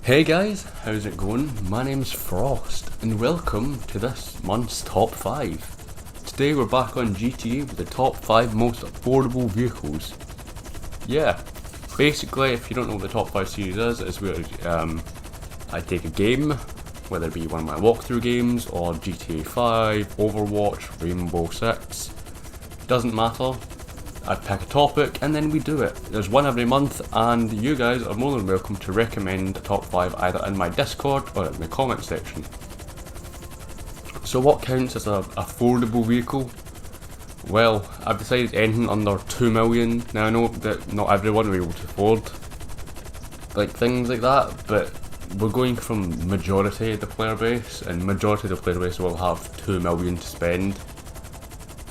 Hey guys, how's it going? My name's Frost and welcome to this month's top 5. Today we're back on GTA with the top 5 most affordable vehicles. Yeah, basically if you don't know what the top 5 series is, it's where I take a game, whether it be one of my walkthrough games or GTA 5, Overwatch, Rainbow Six, doesn't matter. I pick a topic and then we do it. There's one every month and you guys are more than welcome to recommend the top 5 either in my Discord or in the comment section. So what counts as an affordable vehicle? Well, I've decided anything under 2 million. Now I know that not everyone will be able to afford like things like that, but we're going from majority of the player base, and majority of the player base will have 2 million to spend.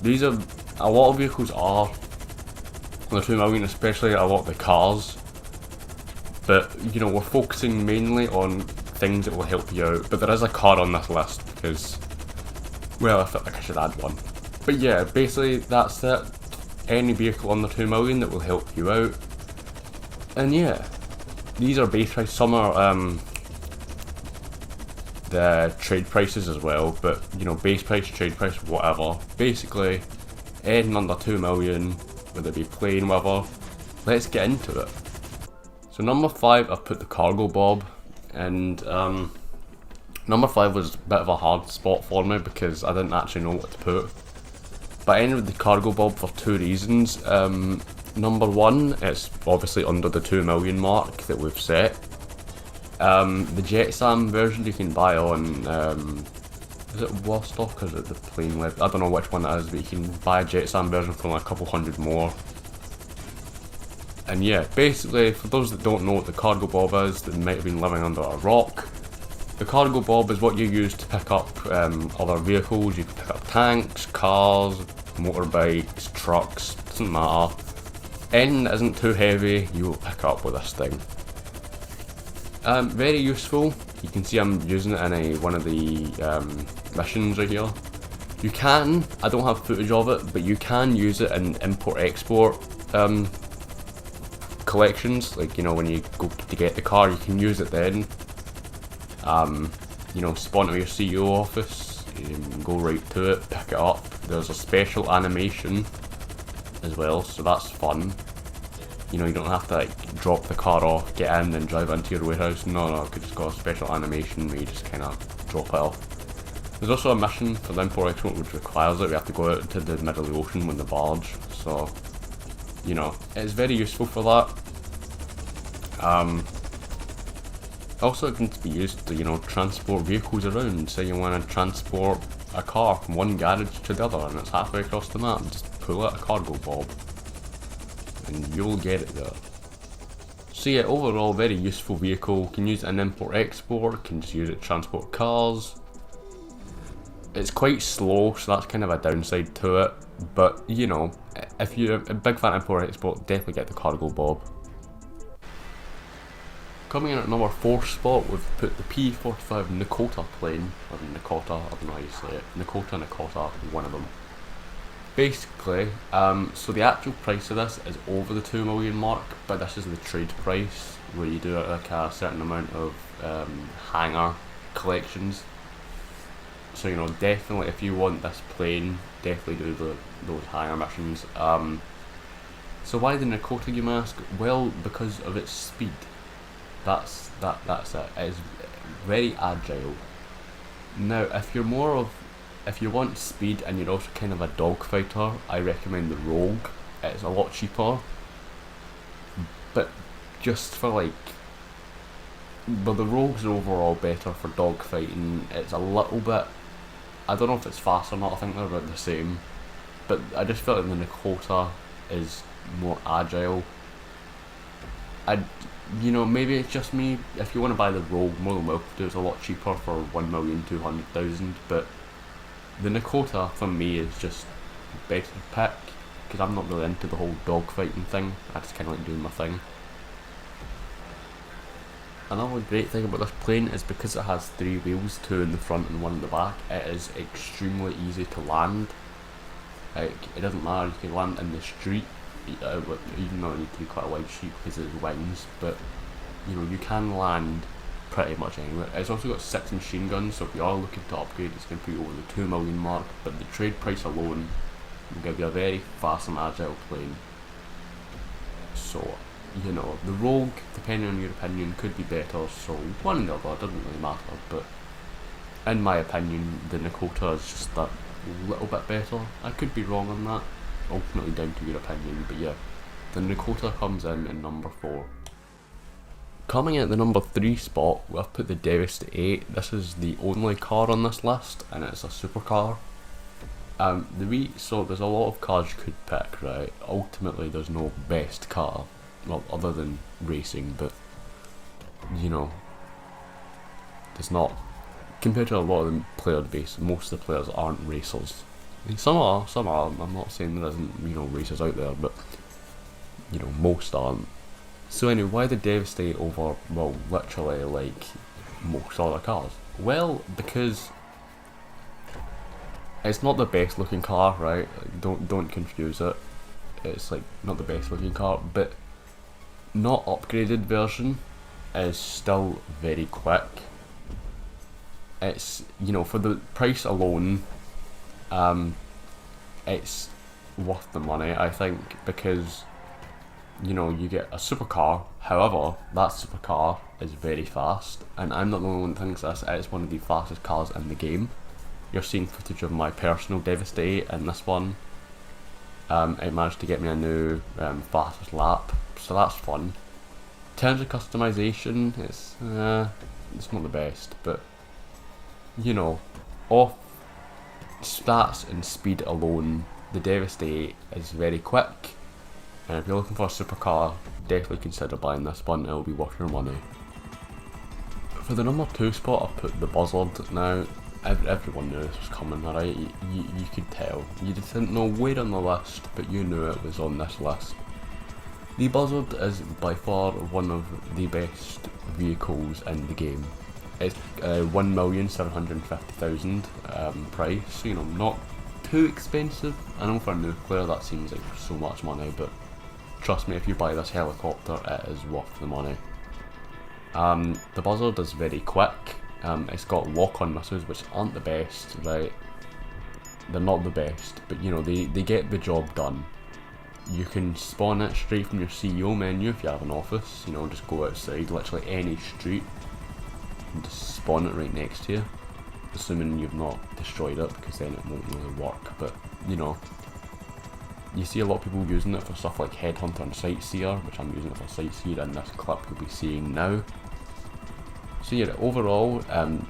These are, a lot of vehicles are the 2 million, especially a lot of the cars, but you know, we're focusing mainly on things that will help you out. But there is a car on this list because, well, I felt like I should add one. But yeah, basically that's it. Any vehicle under 2 million that will help you out. And yeah, these are base price. Some are the trade prices as well, but you know, base price, trade price, whatever. Basically anything under 2 million, whether it be plain, whatever. Let's get into it. So number 5, I've put the cargo bob, and number 5 was a bit of a hard spot for me because I didn't actually know what to put. But I ended with the cargo bob for 2 reasons. Number 1, it's obviously under the 2 million mark that we've set. The Jet Sam version you can buy on is it Wostock or is it the plain web? I don't know which one it is, but you can buy a Jet Sam version for like a couple hundred more. And yeah, basically, for those that don't know what the cargo bob is, that might have been living under a rock, the cargo bob is what you use to pick up other vehicles. You can pick up tanks, cars, motorbikes, trucks, doesn't matter. Anything that isn't too heavy, you will pick up with this thing. Very useful. You can see I'm using it in one of the missions right here. You can, I don't have footage of it, but you can use it in import-export collections. Like, you know, when you go to get the car, you can use it then. You know, spawn to your CEO office, go right to it, pick it up. There's a special animation as well, so that's fun. You know, you don't have to like drop the car off, get in, then drive into your warehouse. No, you just got a special animation where you just kind of drop it off. There's also a mission for the import export which requires it. We have to go out into the middle of the ocean with the barge. So, you know, it's very useful for that. Also, it can be used to, you know, transport vehicles around. Say you want to transport a car from one garage to the other and it's halfway across the map, just pull out a cargo bob and you'll get it there. So yeah, overall very useful vehicle. Can use it in import-export, can just use it to transport cars. It's quite slow, so that's kind of a downside to it, but you know, if you're a big fan of import-export, definitely get the cargo bob. Coming in at number 4 spot, we've put the P45 Nakota plane, or Nakota, I don't know how you say it, Nakota, one of them. Basically, so the actual price of this is over the 2 million mark, but this is the trade price, where you do like a certain amount of hangar collections. So you know, definitely if you want this plane, definitely do those hangar missions. So why the Nakota, you may ask? Well, because of its speed. That's it. It's very agile. Now, if you want speed and you're also kind of a dogfighter, I recommend the Rogue. It's a lot cheaper, but just for like, but the Rogues are overall better for dogfighting. It's a little bit, I don't know if it's fast or not, I think they're about the same, but I just felt like the Nakota is more agile. You know, maybe it's just me. If you want to buy the Rogue, more than welcome to. It's a lot cheaper for 1,200,000, but the Nakota for me is just better to pick because I'm not really into the whole dogfighting thing. I just kind of like doing my thing. Another great thing about this plane is because it has 3 wheels, 2 in the front and 1 in the back, it is extremely easy to land. Like, it doesn't matter, you can land in the street, even though it needs to be quite a wide street because of the wings, but you know, you can land pretty much anywhere. It's also got 6 machine guns, so if you are looking to upgrade, it's going to be over the 2 million mark, but the trade price alone will give you a very fast and agile plane. So, you know, the Rogue, depending on your opinion, could be better, so one and the other, doesn't really matter, but in my opinion, the Nakota is just that little bit better. I could be wrong on that, ultimately down to your opinion, but yeah, the Nakota comes in number 4. Coming at the number 3 spot, we've put the Devastate. This is the only car on this list, and it's a supercar. So there's a lot of cars you could pick, right? Ultimately, there's no best car, well, other than racing, but, you know, there's not, compared to a lot of the player base, most of the players aren't racers. I mean, some are, I'm not saying there isn't, you know, racers out there, but, you know, most aren't. So anyway, why the Devastate over, well, literally, like, most other cars? Well, because it's not the best looking car, right? Like, don't confuse it. It's like not the best looking car, but not upgraded version is still very quick. It's, you know, for the price alone, it's worth the money, I think, because, you know, you get a supercar. However, that supercar is very fast, and I'm not the only one that thinks this. It's one of the fastest cars in the game. You're seeing footage of my personal Devastate in this one. It managed to get me a new fastest lap, so that's fun. In terms of customization, it's not the best, but, you know, off stats and speed alone, the Devastate is very quick. And if you're looking for a supercar, definitely consider buying this one, it'll be worth your money. For the number 2 spot, I've put the Buzzard. Now, everyone knew this was coming, alright? You could tell. You just didn't know where on the list, but you knew it was on this list. The Buzzard is by far one of the best vehicles in the game. It's 1,750,000 price, so, you know, not too expensive. I know for a nuclear that seems like so much money, but trust me, if you buy this helicopter, it is worth the money. The Buzzard is very quick. It's got lock-on missiles, which aren't the best, right? They're not the best, but, you know, they get the job done. You can spawn it straight from your CEO menu if you have an office. You know, just go outside, literally any street, and just spawn it right next to you. Assuming you've not destroyed it, because then it won't really work. But, you know, you see a lot of people using it for stuff like Headhunter and Sightseer, which I'm using it for Sightseer in this clip you'll be seeing now. So yeah, overall,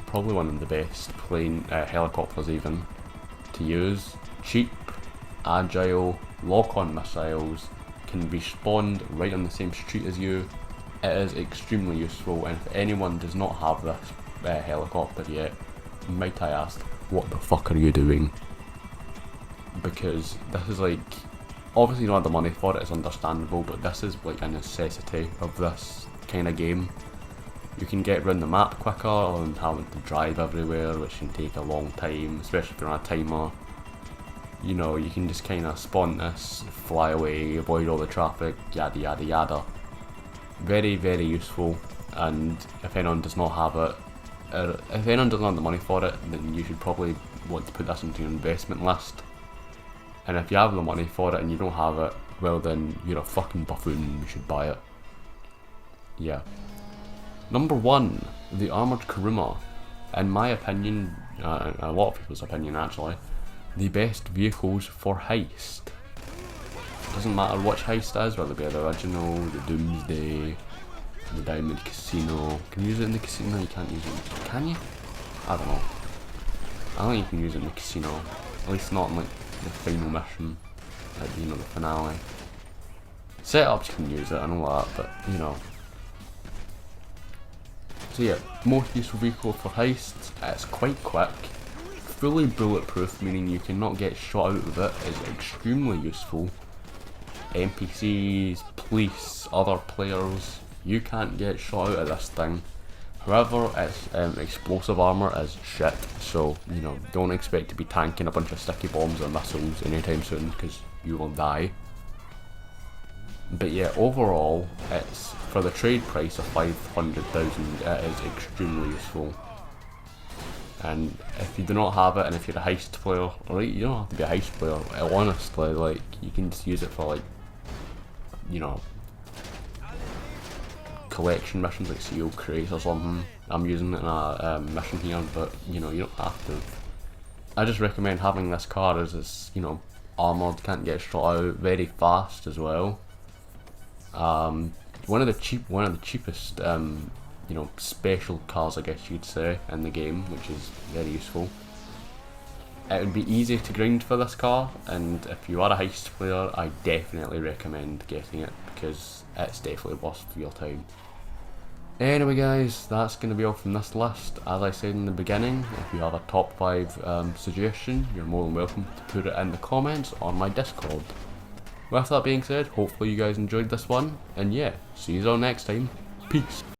probably one of the best plane helicopters even to use. Cheap, agile, lock-on missiles, can be spawned right on the same street as you. It is extremely useful, and if anyone does not have this helicopter yet, might I ask, what the fuck are you doing? Because this is like, obviously you don't have the money for it, it's understandable, but this is like a necessity of this kind of game. You can get around the map quicker than having to drive everywhere, which can take a long time, especially if you're on a timer. You know, you can just kind of spawn this, fly away, avoid all the traffic, yada yada yada. Very, very useful, and if anyone does not have it, if anyone doesn't have the money for it, then you should probably want to put this into your investment list. And if you have the money for it and you don't have it, well then you're a fucking buffoon, you should buy it. Yeah. Number 1, the Armoured Kuruma. In my opinion, a lot of people's opinion actually, the best vehicles for heist. Doesn't matter which heist it is, whether it be the original, the Doomsday, the Diamond Casino. Can you use it in the casino? You can't use it. Can you? I don't know. I don't think you can use it in the casino. At least not in like the final mission, like, you know, the finale. Setups you can use it, I know that, but you know. So yeah, most useful vehicle for heists. It's quite quick, fully bulletproof, meaning you cannot get shot out of it. Is extremely useful. NPCs, police, other players, you can't get shot out of this thing. However, its explosive armour is shit, so, you know, don't expect to be tanking a bunch of sticky bombs or missiles anytime soon, because you will die. But yeah, overall, it's for the trade price of 500,000. It is extremely useful. And if you do not have it, and if you're a heist player, right, you don't have to be a heist player. Honestly, like, you can just use it for, like, you know, collection missions like seal crates or something. I'm using it in a mission here, but you know, you don't have to. I just recommend having this car as it's, you know, armoured, can't get shot out, very fast as well. One of the cheapest, you know, special cars, I guess you'd say, in the game, which is very useful. It would be easy to grind for this car, and if you are a heist player, I definitely recommend getting it because it's definitely worth your time. Anyway guys, that's going to be all from this list. As I said in the beginning, if you have a top 5 suggestion, you're more than welcome to put it in the comments on my Discord. With that being said, hopefully you guys enjoyed this one, and yeah, see you all next time. Peace.